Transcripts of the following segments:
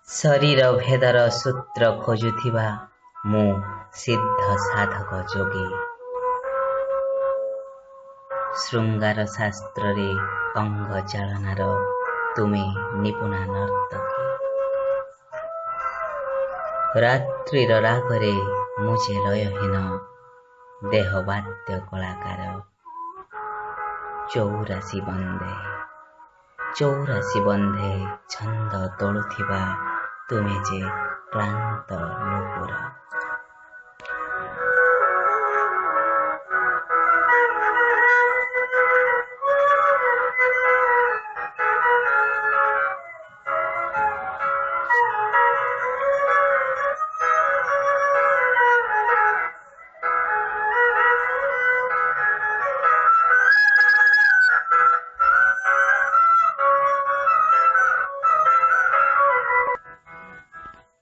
ଶରୀର ଭେଦର ସୂତ୍ର ଖୋଜୁଥିବା ମୁଁ ସିଦ୍ଧ ସାଧକ ଯୋଗୀ। ଶୃଙ୍ଗାର ଶାସ୍ତ୍ରରେ ଅଙ୍ଗ ଚାଳନାର ତୁମେ ନିପୁଣା ନର୍ତ୍ତକୀ। ରାତ୍ରିର ରାଗରେ ମୁଁ ଯେ ଲୟହୀନ ଦେହବାଦ୍ୟ କଳାକାର। ଚୌରାଶୀ ବନ୍ଧେ ଛନ୍ଦ ତୋଳୁଥିବା ତୁମେ ଯେ କ୍ଳାନ୍ତ ନୂପୁର।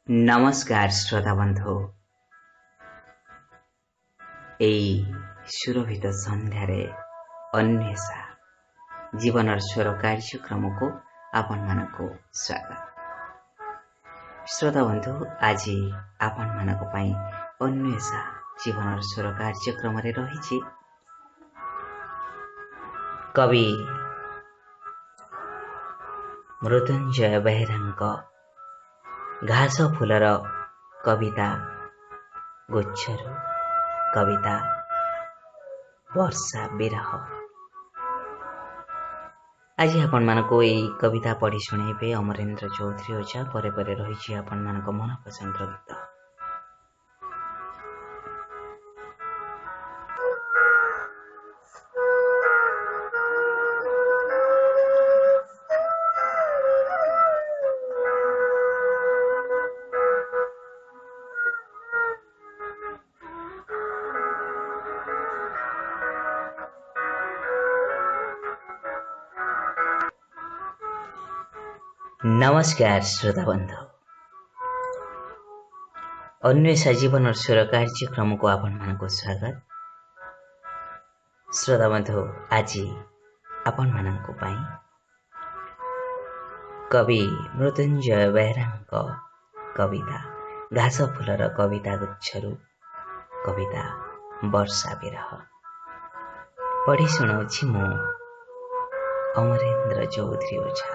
नमस्कार श्रोता बंधु, एई सुरभित संध्यारे अन्वेषा जीवनर स्वर कार्यक्रम को आपण मानको स्वागत। श्रोता बंधु, आज आपण मानको पई अन्वेषा जीवनर स्वर कार्यक्रम रे रहिछि कवि मृत्युंजय बेहेराଙ୍କ घास फूलर कविता गुच्छरू कविता वर्षा विरह। आज आपण मानको एई कविता पढ़ी शुणेबे अमरेन्द्र चौधरी ओझा। परे परे रहिछि आपण मानको मन पसंद गीत। नमस्कार श्रोता बंधु, अन्वेषा जीवन स्वर कार्यक्रम को आपण मानको स्वागत। श्रोता बंधु, आज आपण मानको पई कवि मृत्युंजय बेहेराଙ୍କ कविता घास फूलर कविता गुच्छरू कविता वर्षा विरह पढ़ी शुणाउछि मु अमरेन्द्र चौधरी ओझा।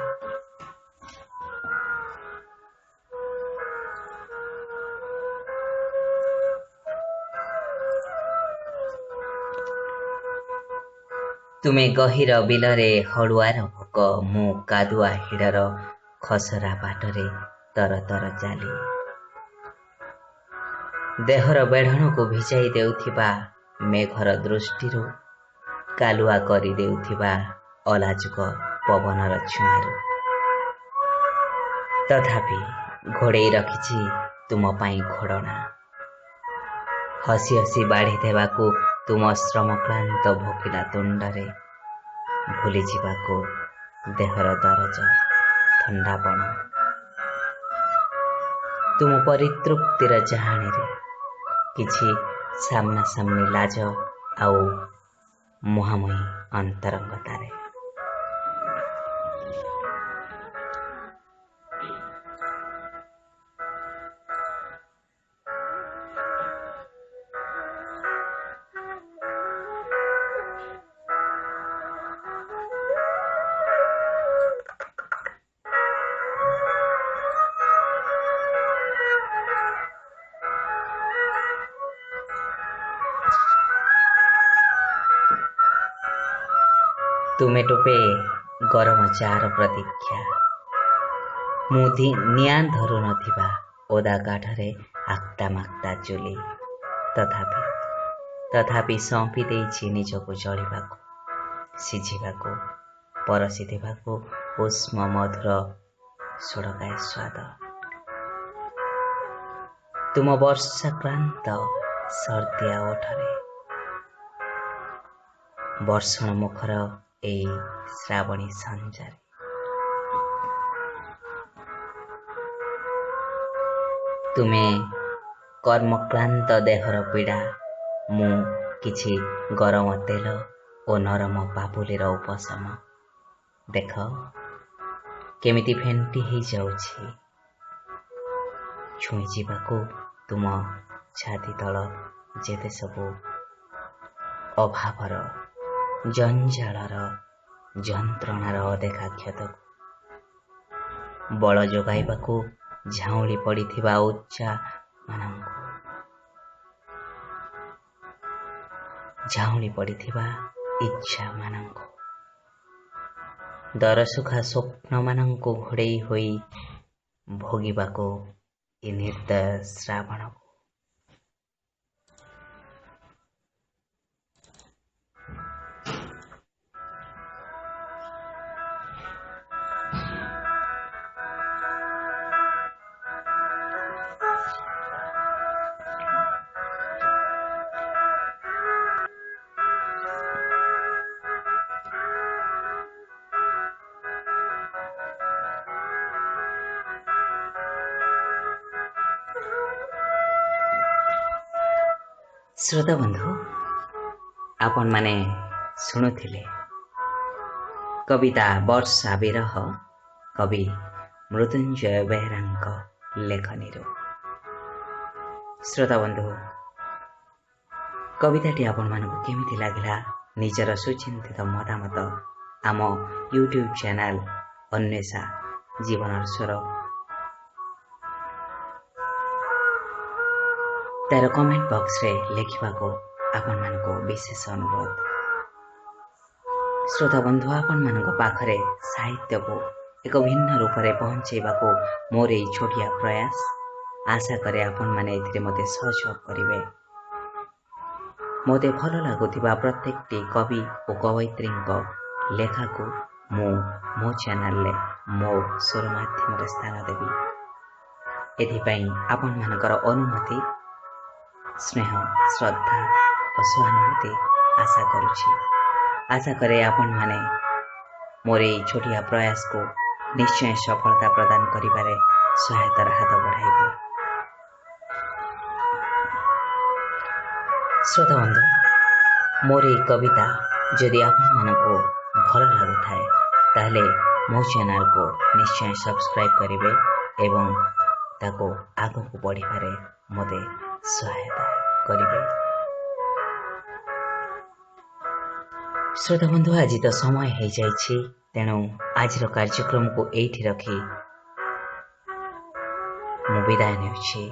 तुमे गहिर बिलरे हड़ुआर भोक, मु कादुआ हिडर खसरा बाटरे तर तर चाली। देहर बेढ़न को भिजाई देउथिबा मेघर दृष्टिरू कालुआ करी देउथिबा अलाजुक पवनर छुआरू। तथापि घोड़ेई रखिछि तुम पाई घोड़ना, हसी हसी बाढ़ी देवाकू तुम श्रमक्लांत भोकिला तुंडरे भूली जीवाको देहर दरज थंडापण। तुम परितृप्तिर जहाणी किछि सामना सामनी लाज आउ मुहामुही अंतरंगतारे। तुमे टोपे गरम चार प्रतीक्षा, मुधी निया धरु नथिबा ओदा काठरे आक्ता माक्ता चुली। तथापि सौंपी देइछि निजको जलिबाको, सिझिबाको, परसी देबाको उष्म मधुर सुड़काय स्वाद। तुम वर्षाक्रांत सर्दिया ओठरे वर्षण मुखर एई श्रावणी संजारे। तुमे कर्मक्लांत देहर पीड़ा, मु किछि गरम तेल ओ नरम बाबुलीर उपशम। देख केमिति फेंटी ही जाउछि ଛୁଇଁ ଯିବାକୁ ତୁମ ଛାତି ତଳ ଯେତେ ସବୁ ଅଭାବର ଜଞ୍ଜାଳର ଯନ୍ତ୍ରଣାର ଅଦେଖା କ୍ଷତକୁ ବଳ ଯୋଗାଇବାକୁ ଝାଉଁଳି ପଡ଼ିଥିବା ଉଚ୍ଚା ମାନଙ୍କୁ ଝାଉଁଳି ପଡ଼ିଥିବା ଇଚ୍ଛା ମାନଙ୍କୁ ଦରସୁଖା ସ୍ୱପ୍ନମାନଙ୍କୁ ଘୋଡ଼େଇ ହୋଇ ଭୋଗିବାକୁ ଏ ନିର୍ଦ୍ଦୟ ଶ୍ରାବଣକୁ ଶ୍ରୋତା ବନ୍ଧୁ ଆପଣମାନେ ଶୁଣୁଥିଲେ କବିତା ବର୍ଷା ବିରହ କବି ମୃତ୍ୟୁଞ୍ଜୟ ବେହେରାଙ୍କ ଲେଖନୀରୁ। ଶ୍ରୋତା ବନ୍ଧୁ କବିତାଟି ଆପଣମାନଙ୍କୁ କେମିତି ଲାଗିଲା ନିଜର ସୁଚିନ୍ତିତ ମତାମତ ଆମ ୟୁଟ୍ୟୁବ୍ ଚ୍ୟାନେଲ୍ ଅନ୍ୱେଷା ଜୀବନର ସ୍ୱର ତାର କମେଣ୍ଟ ବକ୍ସରେ ଲେଖିବାକୁ ଆପଣମାନଙ୍କୁ ବିଶେଷ ଅନୁରୋଧ। ଶ୍ରୋତା ବନ୍ଧୁ ଆପଣମାନଙ୍କ ପାଖରେ ସାହିତ୍ୟକୁ ଏକ ଭିନ୍ନ ରୂପରେ ପହଞ୍ଚାଇବାକୁ ମୋର ଏହି ଛୋଟିଆ ପ୍ରୟାସ। ଆଶା କରେ ଆପଣମାନେ ଏଥିରେ ମୋତେ ସହଯୋଗ କରିବେ। ମୋତେ ଭଲ ଲାଗୁଥିବା ପ୍ରତ୍ୟେକଟି କବି ଓ କବୟିତ୍ରୀଙ୍କ ଲେଖାକୁ ମୁଁ ମୋ ଚ୍ୟାନେଲରେ ମୋ ସ୍ୱର ମାଧ୍ୟମରେ ସ୍ଥାନ ଦେବି। ଏଥିପାଇଁ ଆପଣମାନଙ୍କର ଅନୁମତି ସ୍ନେହ ଶ୍ରଦ୍ଧା ଓ ସହାନୁଭୂତି ଆଶା କରୁଛି। ଆଶା କରେ ଆପଣମାନେ ମୋର ଏହି ଛୋଟିଆ ପ୍ରୟାସକୁ ନିଶ୍ଚୟ ସଫଳତା ପ୍ରଦାନ କରିବାରେ ସହାୟତାର ହାତ ବଢ଼ାଇବେ। ଶ୍ରୋତା ବନ୍ଧୁ ମୋର ଏହି କବିତା ଯଦି ଆପଣମାନଙ୍କୁ ଭଲ ଲାଗୁଥାଏ ତାହେଲେ ମୋ ଚ୍ୟାନେଲକୁ ନିଶ୍ଚୟ ସବସ୍କ୍ରାଇବ୍ କରିବେ ଏବଂ ତାକୁ ଆଗକୁ ବଢ଼ିବାରେ ମୋତେ ସହାୟତା କରିବେ। ଶ୍ରୋତା ବନ୍ଧୁ ଆଜି ତ ସମୟ ହେଇଯାଇଛି, ତେଣୁ ଆଜିର କାର୍ଯ୍ୟକ୍ରମକୁ ଏଇଠି ରଖି ମୁଁ ବିଦାୟ ନେଉଛି।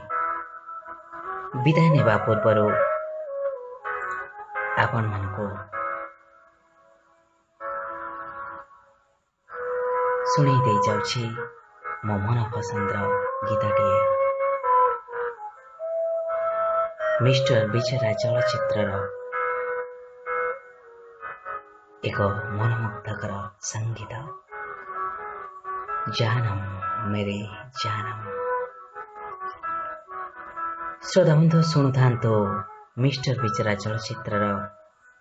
ବିଦାୟ ନେବା ପୂର୍ବରୁ ଆପଣମାନଙ୍କୁ ଶୁଣେଇ ଦେଇ ଯାଉଛି ମୋ ମନ ପସନ୍ଦର ଗୀତଟିଏ। ମିଷ୍ଟର ବିଚରା ଚଳଚ୍ଚିତ୍ରର ଏକ ମନମୁଗ୍ଧକର ସଙ୍ଗୀତ ଜାନମ ମେରେ ଜାନମ। ଶ୍ରୋତା ବନ୍ଧୁ ଶୁଣୁଥାନ୍ତୁ ମିଷ୍ଟର ବିଚରା ଚଳଚ୍ଚିତ୍ରର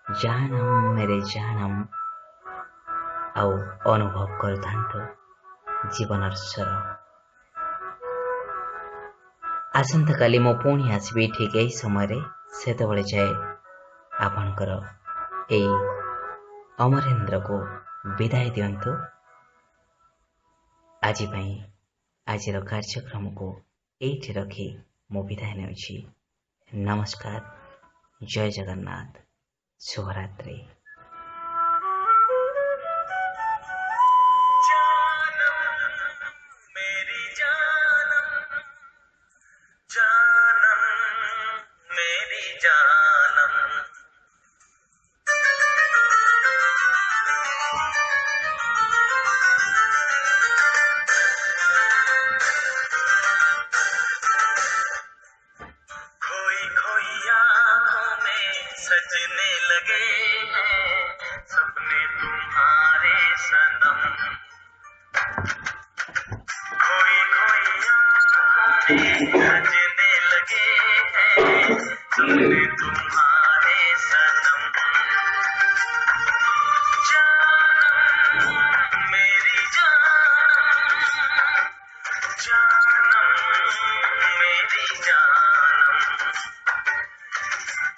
ଜାନମ ମେରେ ଜାନମ ଆଉ ଅନୁଭବ କରୁଥାନ୍ତୁ ଜୀବନର ସ୍ୱର। ଆସନ୍ତାକାଲି ମୁଁ ପୁଣି ଆସିବି ଠିକ୍ ଏହି ସମୟରେ। ସେତେବେଳେ ଯାଏ ଆପଣଙ୍କର ଏଇ ଅମରେନ୍ଦ୍ରକୁ ବିଦାୟ ଦିଅନ୍ତୁ। ଆଜି ପାଇଁ ଆଜିର କାର୍ଯ୍ୟକ୍ରମକୁ ଏଇଠି ରଖି ମୁଁ ବିଦାୟ ନେଉଛି। ନମସ୍କାର, ଜୟ ଜଗନ୍ନାଥ, ଶୁଭରାତ୍ରି। सजने लगे हैं सपने तुम्हारे सनम, खोई खोई आँखों में सजने लगे हैं सपने तुम्हारे सनम। जानम मेरी जानम, जानम मेरी जानम,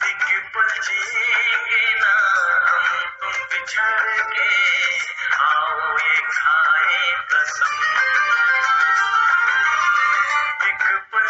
एक पल जिएंगे ना हम तुम बिछड़ के, आओ ये खाए कसम। एक पल